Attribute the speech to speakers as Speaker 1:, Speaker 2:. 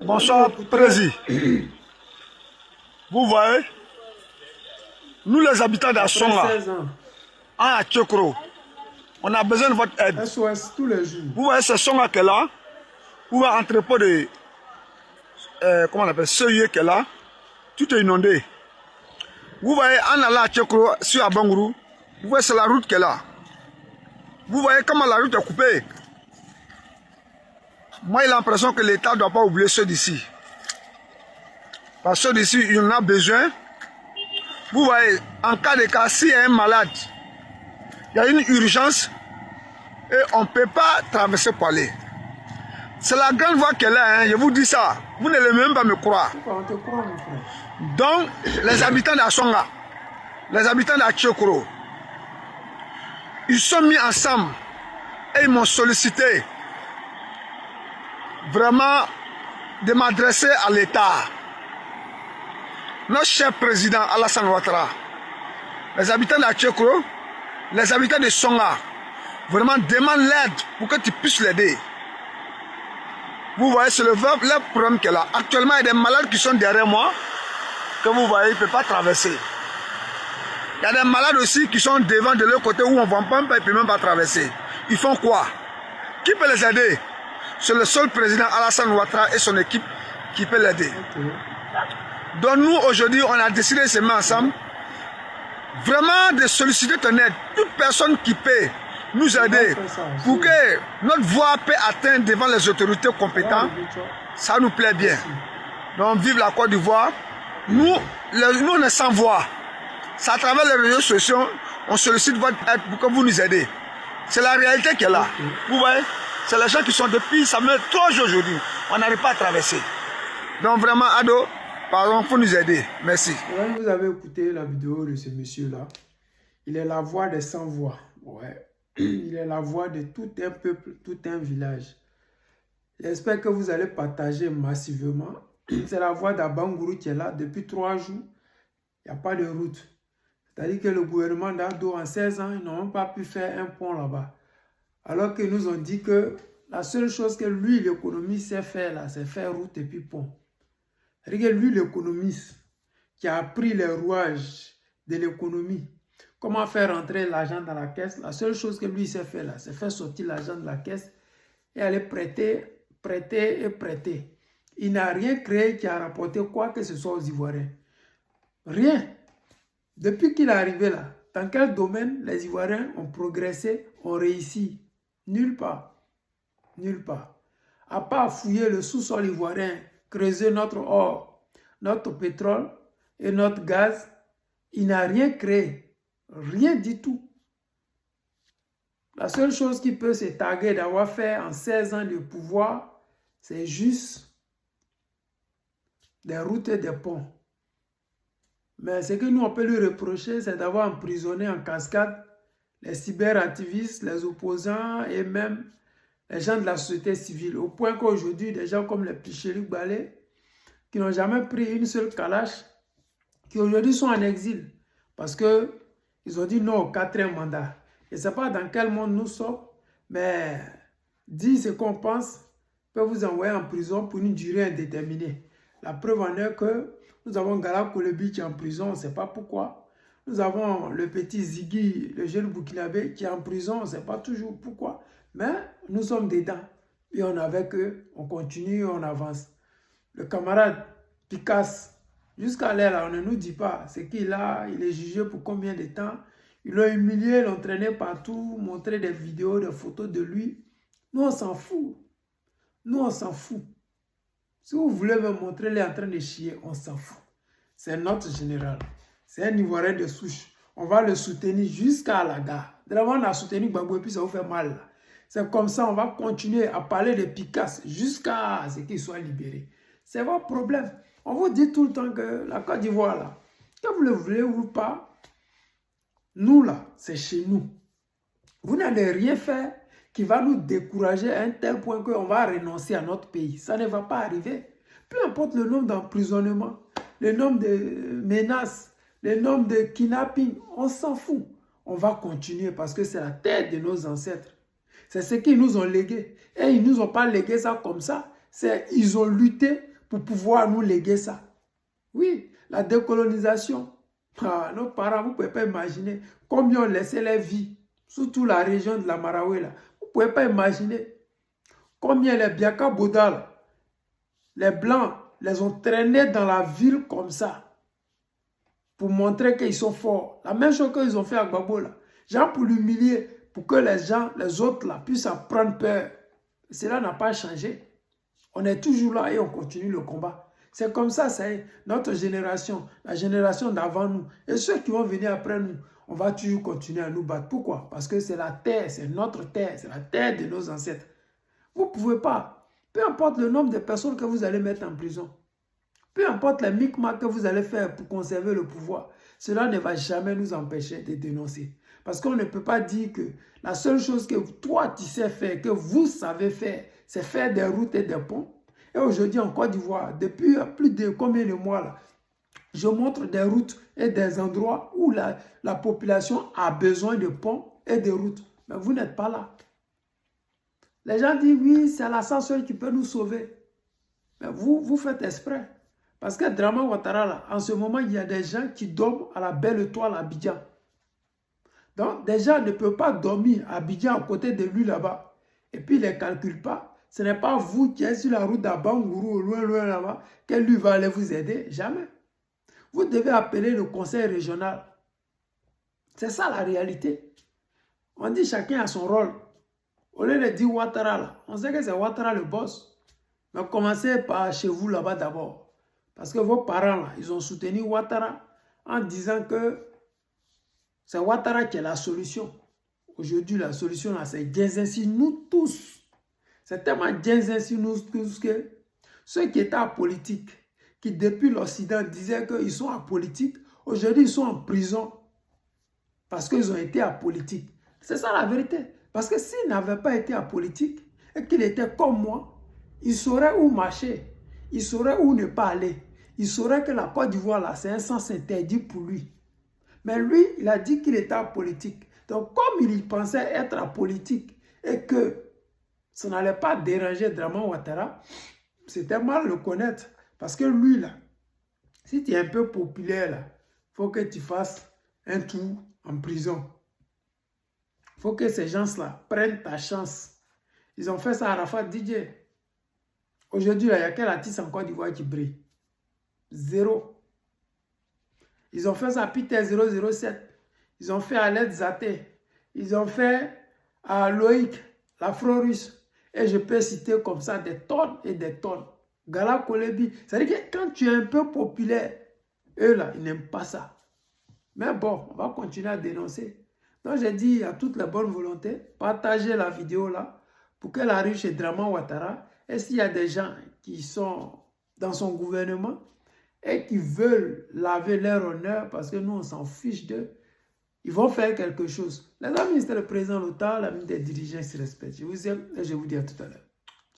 Speaker 1: Bonsoir, Président. Vous voyez, nous les habitants d'Assonga, à Tchokro, on a besoin de votre aide.
Speaker 2: SOS tous les jours.
Speaker 1: Vous voyez ce Songa qui est là, vous voyez l'entrepôt de, comment on appelle, Seuillé qui est là, tout est inondé. Vous voyez, en allant à Tchokro, sur Abangourou, vous voyez c'est la route qui est là. Vous voyez comment la route est coupée. Moi, j'ai l'impression que l'État ne doit pas oublier ceux d'ici. Parce que ceux d'ici, il en a besoin. Vous voyez, en cas de cas, s'il y a un malade, il y a une urgence et on ne peut pas traverser par aller. C'est la grande voie qu'elle a, hein, je vous dis ça. Vous n'allez même pas me croire.
Speaker 2: On te croit, mon frère.
Speaker 1: Donc, les habitants d'Assonga, les habitants d'Atchokro, ils sont mis ensemble et ils m'ont sollicité vraiment de m'adresser à l'État. Notre cher président Alassane Ouattara, les habitants d'Atchokro, les habitants de Songa, vraiment demandent l'aide pour que tu puisses l'aider. Vous voyez, c'est le problème qu'elle a. Actuellement, il y a des malades qui sont derrière moi, que vous voyez, ils ne peuvent pas traverser. Il y a des malades aussi qui sont devant de l'autre côté où on ne voit pas, ils ne peuvent même pas traverser. Ils font quoi? Qui peut les aider? C'est le seul président Alassane Ouattara et son équipe qui peut l'aider.
Speaker 2: Okay.
Speaker 1: Donc nous, aujourd'hui, on a décidé de se mettre ensemble, vraiment de solliciter ton aide. Toute personne qui peut nous aider pour que notre voix peut atteindre devant les autorités compétentes, ça nous plaît bien. Donc vive la Côte d'Ivoire. Nous, on est sans voix. C'est à travers les réseaux sociaux, on sollicite votre aide pour que vous nous aidez. C'est la réalité qui est là. Vous voyez, c'est les gens qui sont depuis, ça met 3 jours aujourd'hui. On n'arrive pas à traverser. Donc vraiment, Ado, pardon, il faut nous aider. Merci.
Speaker 2: Vous avez écouté la vidéo de ce monsieur-là. Il est la voix des sans-voix. Ouais. Il est la voix de tout un peuple, tout un village. J'espère que vous allez partager massivement. C'est la voix d'Abangourou qui est là depuis 3 jours. Il n'y a pas de route. C'est-à-dire que le gouvernement d'Ado, en 16 ans, ils n'ont même pas pu faire un pont là-bas. Alors qu'ils nous ont dit que la seule chose que lui, l'économiste, sait faire là, c'est faire route et puis pont. C'est-à-dire que lui, l'économiste, qui a appris les rouages de l'économie, comment faire rentrer l'argent dans la caisse, la seule chose que lui sait faire là, c'est faire sortir l'argent de la caisse et aller prêter, prêter et prêter. Il n'a rien créé qui a rapporté quoi que ce soit aux Ivoiriens. Rien. Depuis qu'il est arrivé là, dans quel domaine les Ivoiriens ont progressé, ont réussi? Nulle part. Nulle part. À part fouiller le sous-sol ivoirien, creuser notre or, notre pétrole et notre gaz, il n'a rien créé. Rien du tout. La seule chose qui peut se targuer d'avoir fait en 16 ans de pouvoir, c'est juste des routes et des ponts. Mais ce que nous on peut lui reprocher, c'est d'avoir emprisonné en cascade les cyberactivistes, les opposants et même les gens de la société civile. Au point qu'aujourd'hui, des gens comme les Pichelu Balé, qui n'ont jamais pris une seule calache, qui aujourd'hui sont en exil. Parce qu'ils ont dit non au 4e mandat. Je ne sais pas dans quel monde nous sommes, mais dire ce qu'on pense peut vous envoyer en prison pour une durée indéterminée. La preuve en est que nous avons Gala Kolebi qui est en prison, on ne sait pas pourquoi. Nous avons le petit Ziggy, le jeune Burkinabé, qui est en prison, on ne sait pas toujours pourquoi. Mais nous sommes dedans. Et on est avec eux, on continue, on avance. Le camarade Picasse, jusqu'à là, on ne nous dit pas ce qu'il a, il est jugé pour combien de temps. Ils l'ont humilié, l'ont traîné partout, montré des vidéos, des photos de lui. Nous, on s'en fout. Nous, on s'en fout. Si vous voulez me montrer, il est en train de chier, on s'en fout. C'est notre général. C'est un Ivoirien de souche. On va le soutenir jusqu'à la gare. D'abord, on a soutenu Gbagbo et puis ça vous fait mal. C'est comme ça, on va continuer à parler de Picasso jusqu'à ce qu'il soit libéré. C'est votre problème. On vous dit tout le temps que la Côte d'Ivoire, là, que vous le voulez ou pas, nous, là, c'est chez nous. Vous n'allez rien faire qui va nous décourager à un tel point qu'on va renoncer à notre pays. Ça ne va pas arriver. Peu importe le nombre d'emprisonnements, le nombre de menaces, le nombre de kidnapping, on s'en fout. On va continuer parce que c'est la terre de nos ancêtres. C'est ce qu'ils nous ont légué. Et ils ne nous ont pas légué ça comme ça. Ils ont lutté pour pouvoir nous léguer ça. Oui, la décolonisation. Ah, nos parents, vous ne pouvez pas imaginer combien ont laissé leur vie, surtout la région de la Marawi. Là. Vous ne pouvez pas imaginer combien les Biaka Boda, les Blancs, les ont traînés dans la ville comme ça pour montrer qu'ils sont forts. La même chose qu'ils ont fait à Gbagbo, là. Genre pour l'humilier, pour que les autres là, puissent en prendre peur. Cela n'a pas changé. On est toujours là et on continue le combat. C'est comme ça est notre génération, la génération d'avant nous. Et ceux qui vont venir après nous, on va toujours continuer à nous battre. Pourquoi? Parce que c'est la terre, c'est notre terre, c'est la terre de nos ancêtres. Vous ne pouvez pas, peu importe le nombre de personnes que vous allez mettre en prison, peu importe les micmacs que vous allez faire pour conserver le pouvoir, cela ne va jamais nous empêcher de dénoncer. Parce qu'on ne peut pas dire que la seule chose que toi tu sais faire, que vous savez faire, c'est faire des routes et des ponts. Et aujourd'hui en Côte d'Ivoire, depuis plus de combien de mois là, je montre des routes et des endroits où la population a besoin de ponts et de routes. Mais vous n'êtes pas là. Les gens disent oui, c'est l'ascenseur qui peut nous sauver. Mais vous faites exprès. Parce que Draman Ouattara, là, en ce moment, il y a des gens qui dorment à la belle étoile à Abidjan. Donc, des gens ne peuvent pas dormir à Abidjan à côté de lui là-bas. Et puis, ils ne les calculent pas. Ce n'est pas vous qui êtes sur la route d'Abangourou, loin là-bas, que lui va aller vous aider. Jamais. Vous devez appeler le conseil régional. C'est ça la réalité. On dit chacun a son rôle. Au lieu de dire Ouattara, là, on sait que c'est Ouattara le boss. Mais commencez par chez vous là-bas d'abord. Parce que vos parents, là, ils ont soutenu Ouattara en disant que c'est Ouattara qui est la solution. Aujourd'hui, la solution, là, c'est Djenzensi, nous tous. C'est tellement Djenzensi, nous tous, que ceux qui étaient apolitiques, qui depuis l'Occident disaient qu'ils sont apolitiques, aujourd'hui, ils sont en prison parce qu'ils ont été apolitiques. C'est ça la vérité. Parce que s'ils n'avaient pas été apolitiques et qu'ils étaient comme moi, ils sauraient où marcher, ils sauraient où ne pas aller. Ils sauraient que la Côte d'Ivoire, là, c'est un sens interdit pour lui. Mais lui, il a dit qu'il était apolitique. Donc, comme il pensait être apolitique et que ça n'allait pas déranger Draman Ouattara, c'était mal le connaître. Parce que lui, là, si tu es un peu populaire, là, il faut que tu fasses un tour en prison. Il faut que ces gens-là prennent ta chance. Ils ont fait ça à Arafat DJ. Aujourd'hui, il y a quel artiste en Côte d'Ivoire qui brille? Zéro. Ils ont fait ça à Peter 007. Ils ont fait à Led Zaté. Ils ont fait à Loïc, l'Afro-Russe. Et je peux citer comme ça des tonnes et des tonnes. Gala Kolebi. C'est-à-dire que quand tu es un peu populaire, eux là, ils n'aiment pas ça. Mais bon, on va continuer à dénoncer. Donc j'ai dit à toute la bonne volonté, partagez la vidéo là pour qu'elle arrive chez Draman Ouattara. Et s'il y a des gens qui sont dans son gouvernement et qui veulent laver leur honneur parce que nous on s'en fiche d'eux, ils vont faire quelque chose. Les amis, c'était le président Lota, l'ami des dirigeants se respectent. Je vous aime et je vous dis à tout à l'heure.